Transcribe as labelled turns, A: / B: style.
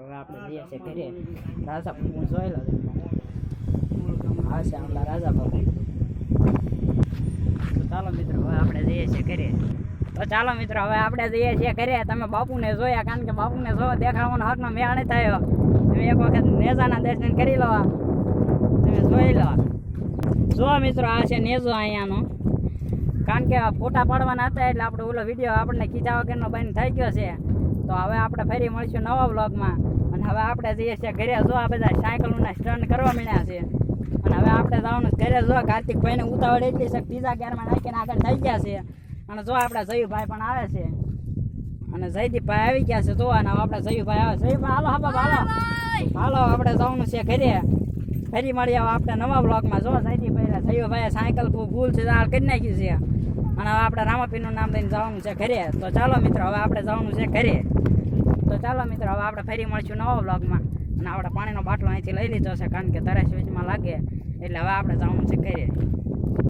A: હવે આપણે જઈએ છીએ ઘરે રાજા બાપુ જોઈ લો આવશે આપણા રાજા બાપુ. તો ચાલો મિત્રો હવે આપણે જઈએ છીએ ઘરે. તો ચાલો મિત્રો હવે આપણે જઈએ છીએ ઘરે. તમે બાપુને જોયા, કારણ કે બાપુને જોવા દેખાવાનો હકનો મેળ નહીં થયો. તમે એક વખત નેજાના દર્શન કરી લો, તમે જોઈ લો. જો મિત્રો આ છે નેજો અહીંયાનો, કારણ કે ફોટા પાડવાના હતા એટલે આપણે ઓલો વિડીયો આપણને કીધા વગરનો બંધ થઈ ગયો છે. તો હવે આપણે ફરી મળીશું નવા વ્લોગમાં. અને હવે આપણે જઈએ છીએ ઘરે. જો આ બધા સાયકલોના સ્ટન્ટ કરવા મળ્યા છે. અને હવે આપણે જવાનું ઘરે. જો કાર્તિકભાઈને ઉતાવળ એટલી છે, બીજા ગેરમાં નાખીને આગળ થઈ ગયા છે. અને જો આપણા જયુભાઈ પણ આવે છે, અને જયદીપભાઈ આવી ગયા છે. જો અને આપણે જયુભાઈ આવે. જયુભાઈ હાલો હાલો હાલો હાલો, આપણે જવાનું છે ઘરે. ફરી મળી આવે આપણે નવા બ્લોગમાં. જો જયદીપભાઈ જયુભાઈ સાયકલ ભૂલ છે કરી નાખ્યું છે. અને હવે આપણે રામાપીરનું નામ લઈને જવાનું છે ઘરે. તો ચાલો મિત્રો હવે આપણે જવાનું છે ઘરે. તો ચાલો મિત્રો હવે આપણે ફરી મળીશું નવા બ્લોગમાં. અને આપણે પાણીનો બાટલો અહીંથી લઈ લીધો છે, કારણ કે તરસ વીજમાં લાગે એટલે હવે આપણે જવાનું છે ઘરે.